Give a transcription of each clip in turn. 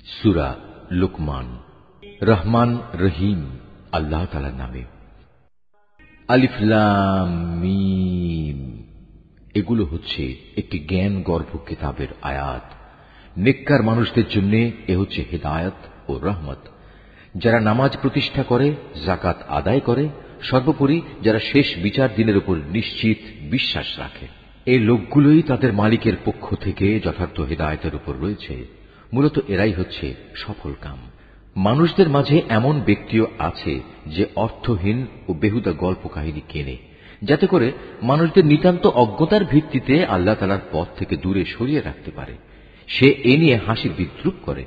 সূরা লুকমান। রহমান রহিম আল্লাহ তাআলার নামে। আলিফ লাম মিম, এগুলো হচ্ছে একটি জ্ঞান গর্ভ কিতাবের আয়াত। নেককার মানুষদের জন্য এ হচ্ছে হিদায়াত ও রহমত। যারা নামাজ প্রতিষ্ঠা করে, যাকাত আদায় করে, সর্বোপরি যারা শেষ বিচার দিনের উপর নিশ্চিত বিশ্বাস রাখে, এই লোকগুলোই তাদের মালিকের পক্ষ থেকে যথার্থ হিদায়াতের উপর রয়েছে। মূলত এরাই হচ্ছে সফল কাম। মানুষদের মাঝে এমন ব্যক্তিও আছে যে অর্থহীন ও বেহুদা গল্প কাহিনী কেনে, যাতে করে মানুষদের নিতান্ত অজ্ঞতার ভিত্তিতে আল্লাহ তাআলার পথ থেকে দূরে সরিয়ে রাখতে পারে। সে এ নিয়ে হাসির বিদ্রূপ করে।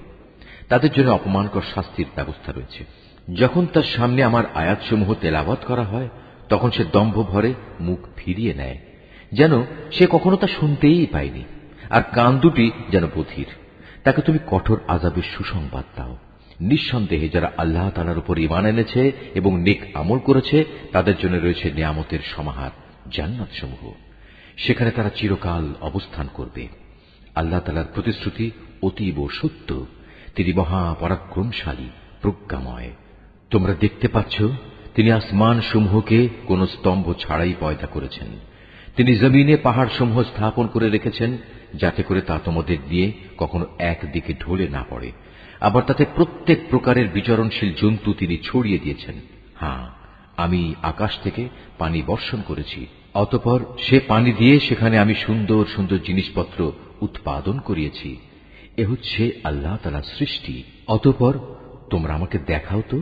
তাদের জন্য অপমানকর শাস্তির ব্যবস্থা রয়েছে। যখন তার সামনে আমার আয়াতসমূহ তেলাওয়াত করা হয়, তখন সে দম্ভ ভরে মুখ ফিরিয়ে নেয়, যেন সে কখনো তা শুনতেই পায়নি, আর কান দুটি যেন বধির। তাকে তুমি কঠোর আযাবের সুসংবাদ দাও। নিঃসন্দেহে যারা আল্লাহ তাআলার উপর ঈমান এনেছে এবং নেক আমল করেছে, তাদের জন্য রয়েছে নিয়ামতের সমাহার, জান্নাতসমূহ। সেখানে তারা চিরকাল অবস্থান করবে। আল্লাহ তাআলার প্রতিশ্রুতি অতীব সত্য। তিনি মহাপরাক্রমশালী, প্রজ্ঞাময়। তোমরা দেখতে পাচ্ছ, তিনি আসমান সমূহকে কোন স্তম্ভ ছাড়াই পয়দা করেছেন। তিনি জমিনে পাহাড় সমূহ স্থাপন করে রেখেছেন, যাতে করে তা তোমাদের দিয়ে কখনো একদিকে ঢলে না পড়ে। আবার তাতে প্রত্যেক প্রকারের বিচরণশীল জন্তু তিনি ছড়িয়ে দিয়েছেন। হ্যাঁ, আমি আকাশ থেকে পানি বর্ষণ করেছি, অতঃপর সে পানি দিয়ে সেখানে আমি সুন্দর সুন্দর জিনিসপত্র উৎপাদন করিয়েছি। এ হচ্ছে আল্লাহ তাআলার সৃষ্টি। অতঃপর তোমরা আমাকে দেখাও তো,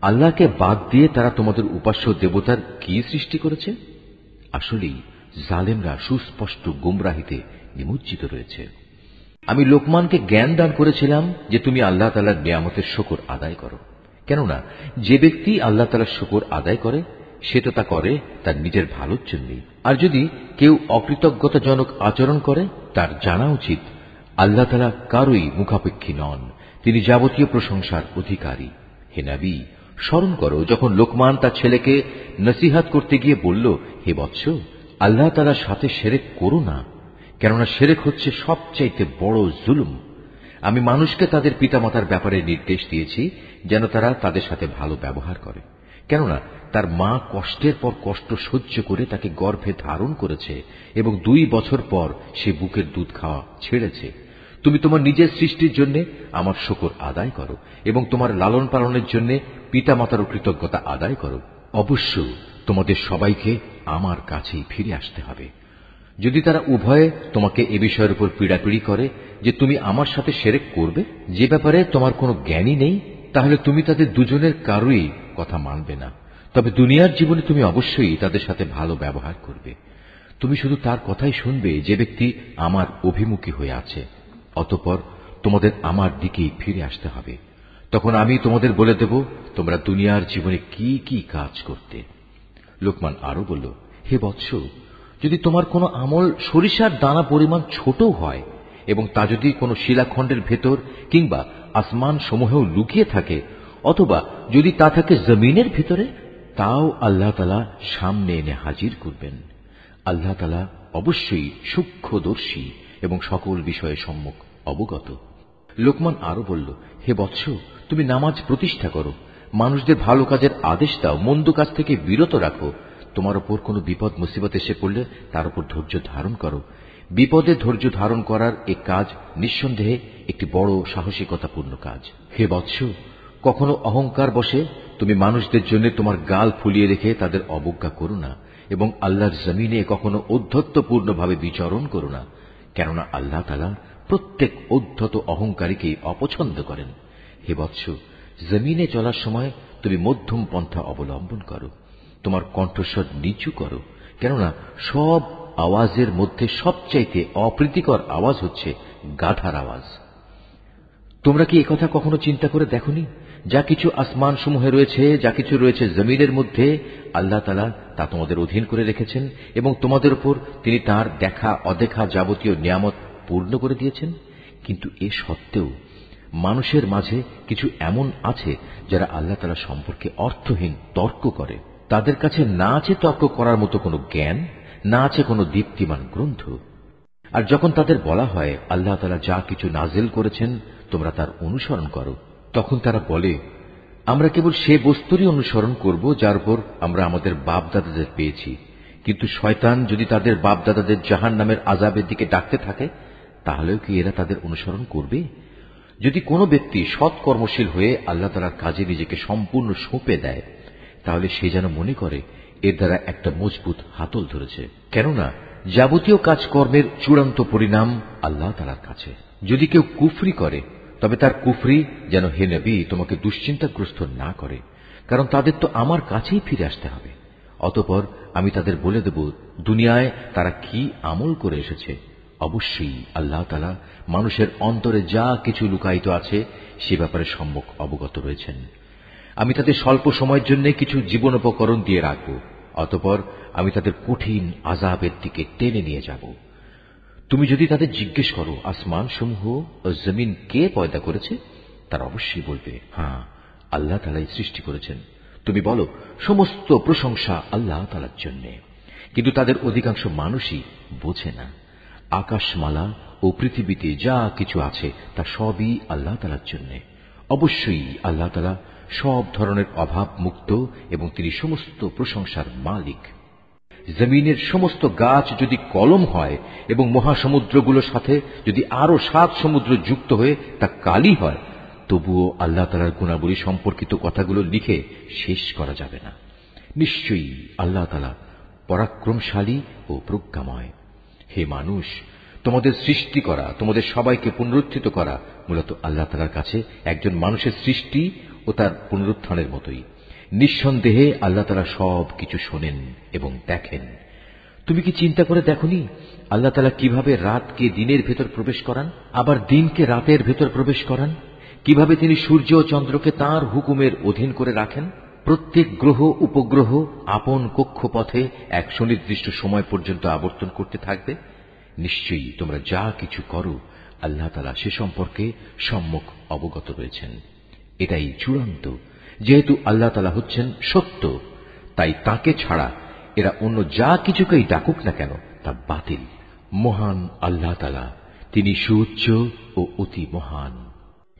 আল্লাহকে বাদ দিয়ে তারা তোমাদের উপাস্য দেবতার কি সৃষ্টি করেছে? আসলেই জালেমরা সুস্পষ্ট গুমরাহিতে নিমজ্জিত রয়েছে। আমি লোকমানকে জ্ঞান দান করেছিলাম যে তুমি আল্লাহ তাআলার নিয়ামতের শুকর আদায় করো। কেননা যে ব্যক্তি আল্লাহ তাআলার শুকর আদায় করে, সে তো তা করে তার নিজের ভালোর জন্যই। আর যদি কেউ অকৃতজ্ঞতাজনক আচরণ করে, তার জানা উচিত আল্লাহ তাআলা কারোই মুখাপেক্ষী নন, তিনি যাবতীয় প্রশংসার অধিকারী। হে নবী, স্মরণ করো যখন লোকমান তার ছেলেকে নসিহত করতে গিয়ে বলল, হে বৎস, আল্লাহ তাআলার সাথে শিরক করো না, কেননা শিরক হচ্ছে সবচাইতে বড় জুলুম। আমি মানুষকে তাদের পিতামাতার ব্যাপারে নির্দেশ দিয়েছি যেন তারা তাদের সাথে ভালো ব্যবহার করে, কেননা তার মা কষ্টের পর কষ্ট সহ্য করে তাকে গর্ভে ধারণ করেছে এবং 2 বছর পর সে বুকের দুধ খাওয়া ছেড়েছে। তুমি তোমার নিজের সৃষ্টির জন্য আমার শুকর আদায় করো এবং তোমার লালন পালনের জন্য পিতামাতার কৃতজ্ঞতা আদায় করো। অবশ্য তোমাদের সবাইকে আমার কাছেই ফিরে আসতে হবে। যদি তারা উভয়ে তোমাকে এ বিষয়ের উপর পীড়াপিড়ি করে যে তুমি আমার সাথে শিরক করবে, যে ব্যাপারে তোমার কোনো জ্ঞানই নেই, তাহলে তুমি তাদের দুজনের কারোই কথা মানবে না। তবে দুনিয়ার জীবনে তুমি অবশ্যই তাদের সাথে ভালো ব্যবহার করবে। তুমি শুধু তার কথাই শুনবে যে ব্যক্তি আমার অভিমুখী হয়ে আছে। অতঃপর তোমাদের আমার দিকেই ফিরে আসতে হবে। তখন আমি তোমাদের বলে দেব তোমরা দুনিয়ার জীবনে কি কি কাজ করতে। লোকমান আরো বলল, হে বৎস, যদি তোমার কোনো আমল সরিষার দানা পরিমাণ ছোট হয় এবং তা যদি কোনো শিলাখণ্ডের ভেতর কিংবা আসমান সমূহেও লুকিয়ে থাকে, অথবা যদি তা থাকে জমিনের ভিতরে, তাও আল্লাহ তাআলা সামনে এনে হাজির করবেন। আল্লাহ তাআলা অবশ্যই সূক্ষ্মদর্শী এবং সকল বিষয়ে সম্যক অবগত। লোকমান আরো বলল, হে বৎস, তুমি নামাজ প্রতিষ্ঠা করো, মানুষদের ভালো কাজের আদেশ দাও, মন্দ কাজ থেকে বিরত রাখো। তোমার উপর কোনো বিপদ মুসিবত এসে পড়লে তার উপর ধৈর্য ধারণ করো। বিপদে ধৈর্য ধারণ করার এ কাজ নিঃসন্দেহে একটি বড় সাহসিকতাপূর্ণ কাজ। হে বৎস, কখনো অহংকার বশে তুমি মানুষদের জন্য তোমার গাল ফুলিয়ে রেখে তাদের অবজ্ঞা করো না, এবং আল্লাহর জমিনে কখনো ঔদ্ধত্যপূর্ণভাবে বিচরণ করো না, কেননা আল্লাহ তাআলা প্রত্যেক ঔদ্ধত অহংকারীকেই অপছন্দ করেন। হে বৎস, জমিনে চলার সময় তুমি মধ্যম পন্থা অবলম্বন করো, তোমার কণ্ঠস্বর নিচু করো, কেননা সব আওয়াজের মধ্যে সবচাইতে অপ্রীতিকর আওয়াজ হচ্ছে গাধার আওয়াজ। তোমরা কি একথা কখনো চিন্তা করে দেখোনি? যা কিছু আসমান সমূহে রয়েছে, যা কিছু রয়েছে জমিনের মধ্যে, আল্লাহ তাআলা তা তোমাদের অধীন করে রেখেছেন এবং তোমাদের উপর তিনি তার দেখা অদেখা যাবতীয় নিয়ামত পূর্ণ করে দিয়েছেন। কিন্তু এ সত্ত্বেও মানুষের মাঝে কিছু এমন আছে যারা আল্লাহ তাআলা সম্পর্কে অর্থহীন তর্ক করে। তাদের কাছে না আছে তর্ক করার মতো কোনো জ্ঞান, না আছে কোনো দীপ্তিমান গ্রন্থ। আর যখন তাদের বলা হয় আল্লাহ তাআলা যা কিছু নাজিল করেছেন তোমরা তার অনুসরণ করো। তখন তারা বলে, আমরা কেবল সে বস্তুরই অনুসরণ করব যার উপর আমরা আমাদের বাপ দাদাদের পেয়েছি। কিন্তু শয়তান যদি তাদের বাপ দাদাদের জাহান্নামের আযাবের দিকে ডাকতে থাকে, তাহলেও কি এরা তাদের অনুসরণ করবে? যদি কোনো ব্যক্তি সৎ কর্মশীল হয়ে আল্লাহ তাআলার কাজে নিজেকে সম্পূর্ণ সঁপে দেয়, তাহলে সে যেন মনে করে এর দ্বারা একটা মজবুত হাতল ধরেছে। কেননা যাবতীয় কাজকর্মের চূড়ান্ত পরিণাম আল্লাহ তাআলার কাছে। যদি কেউ কুফরি করে, তবে তার কুফরি যেন হে নবী তোমাকে দুশ্চিন্তাগ্রস্ত না করে, কারণ তাদের তো আমার কাছেই ফিরে আসতে হবে। অতঃপর আমি তাদের বলে দেব দুনিয়ায় তারা কি আমল করে এসেছে। অবশ্যই আল্লাহ তাআলা মানুষের অন্তরে যা কিছু লুকায়িত আছে সে ব্যাপারে সম্যক অবগত রয়েছেন। আমি তাদের স্বল্প সময়ের জন্য কিছু জীবনোপকরণ দিয়ে রাখব, অতঃপর আমি তাদের কঠিন আযাবের দিকে টেনে নিয়ে যাব। তুমি যদি তাদের জিজ্ঞেস করো আসমান সমূহ ও জমিন কে পয়দা করেছে, তারা অবশ্যই বলবে, হ্যাঁ, আল্লাহ তাআলাই সৃষ্টি করেছেন। তুমি বলো, সমস্ত প্রশংসা আল্লাহ তাআলার জন্য। কিন্তু তাদের অধিকাংশ মানুষই বোঝে না। আকাশমালা ও পৃথিবীতে যা কিছু আছে তা সবই আল্লাহ তাআলার জন্য। অবশ্যই আল্লাহ তাআলা সব ধরনের অভাব মুক্ত এবং তিনি সমস্ত প্রশংসার মালিক। জমিনের সমস্ত গাছ যদি কলম হয় এবং মহাসমুদ্রগুলোর সাথে যদি আরো 7 সমুদ্র যুক্ত হয়ে তা কালি হয়, তবুও আল্লাহ তাআলার গুণাবলী সম্পর্কিত কথাগুলো লিখে শেষ করা যাবে না। নিশ্চয়ই আল্লাহ তাআলা পরাক্রমশালী ও প্রজ্ঞাময়। হে মানুষ, তোমাদের সৃষ্টি করা, তোমাদের সবাইকে পুনরুত্থিত করা মূলত আল্লাহ তাআলার কাছে একজন মানুষের সৃষ্টি ও তার পুনরুত্থানের মতোই। নিঃসন্দেহে আল্লাহ তাআলা সব কিছু শোনেন এবং দেখেন। তুমি কি চিন্তা করে দেখোনি আল্লাহ তাআলা কিভাবে রাতকে দিনের ভেতর প্রবেশ করান, আবার দিনকে রাতের ভেতর প্রবেশ করান? কিভাবে তিনি সূর্য ও চন্দ্রকে তাঁর হুকুমের অধীন করে রাখেন? প্রত্যেক গ্রহ উপগ্রহ আপন কক্ষপথে এক সুনির্দিষ্ট সময় পর্যন্ত আবর্তন করতে থাকবে। নিশ্চয়ই তোমরা যা কিছু করো আল্লাহ তাআলা সে সম্পর্কে সম্যক অবগত রয়েছেন। এটাই চূড়ান্ত। যেহেতু আল্লাহ তাআলা হচ্ছেন সত্য, তাই তাকে ছাড়া এরা অন্য যা কিছুকেই ডাকুক না কেন তা বাতিল। মহান আল্লাহ তাআলা, তিনি সুউচ্চ ও অতি মহান।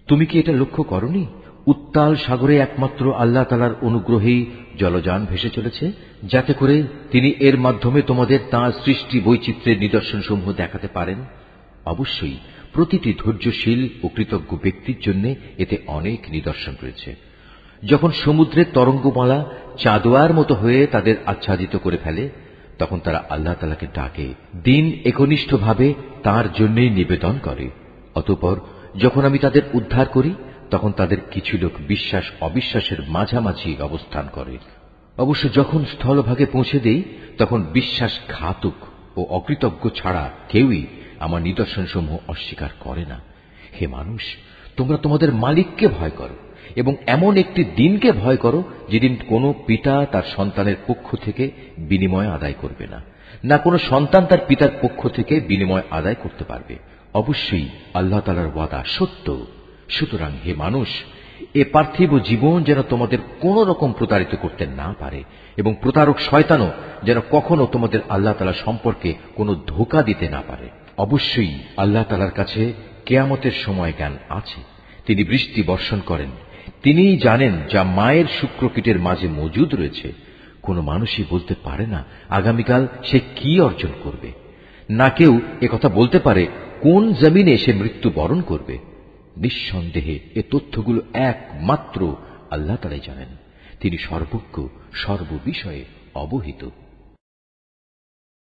তুমি কি এটা লক্ষ্য করনি উত্তাল সাগরে একমাত্র আল্লাহ তাআলার অনুগ্রহেই জলযান ভেসে চলেছে, যাতে করে তিনি এর মাধ্যমে তোমাদের তাঁর সৃষ্টি বৈচিত্র্যের নিদর্শনসমূহ দেখাতে পারেন? অবশ্যই প্রতিটি ধৈর্যশীল ও কৃতজ্ঞ ব্যক্তির জন্য এতে অনেক নিদর্শন রয়েছে। যখন সমুদ্রের তরঙ্গমালা চাঁদোয়ার মতো হয়ে তাদের আচ্ছাদিত করে ফেলে, তখন তারা আল্লাহ তাআলাকে ডাকে, দিন একনিষ্ঠভাবে তাঁর জন্যই নিবেদন করে। অতঃপর যখন আমি তাদের উদ্ধার করি, তখন তাদের কিছু লোক বিশ্বাস অবিশ্বাসের মাঝামাঝি অবস্থান করে। অবশ্য যখন স্থলভাগে পৌঁছে দেই, তখন বিশ্বাসঘাতক ও অকৃতজ্ঞ ছাড়া কেউই আমার নিদর্শনসমূহ অস্বীকার করে না। হে মানুষ, তোমরা তোমাদের মালিককে ভয় করো এবং এমন একটি দিনকে ভয় করো যেদিন কোনো পিতা তার সন্তানের পক্ষ থেকে বিনিময় আদায় করবে না, না কোনো সন্তান তার পিতার পক্ষ থেকে বিনিময় আদায় করতে পারবে। অবশ্যই আল্লাহ তাআলার ওয়াদা সত্য। সুতরাং হে মানুষ, এ পার্থিব জীবন যেন তোমাদের কোন রকম প্রতারিত করতে না পারে এবং প্রতারক শয়তানও যেন কখনো তোমাদের আল্লাহ তাআলা সম্পর্কে কোনো ধোঁকা দিতে না পারে। অবশ্যই আল্লাহ তাআলার কাছে কিয়ামতের সময় জ্ঞান আছে। তিনি বৃষ্টি বর্ষণ করেন। তিনিই জানেন যা মায়ের শুক্রকীটের মাঝে মজুদ রয়েছে। কোনো মানুষই বলতে পারে না আগামীকাল সে কি অর্জন করবে, না কেউ একথা বলতে পারে কোন জমিনে সে মৃত্যু বরণ করবে। নিঃসন্দেহে এ তথ্যগুলো একমাত্র আল্লাহ তাআলাই জানেন। তিনি সর্বজ্ঞ, সর্ববিষয়ে অবহিত।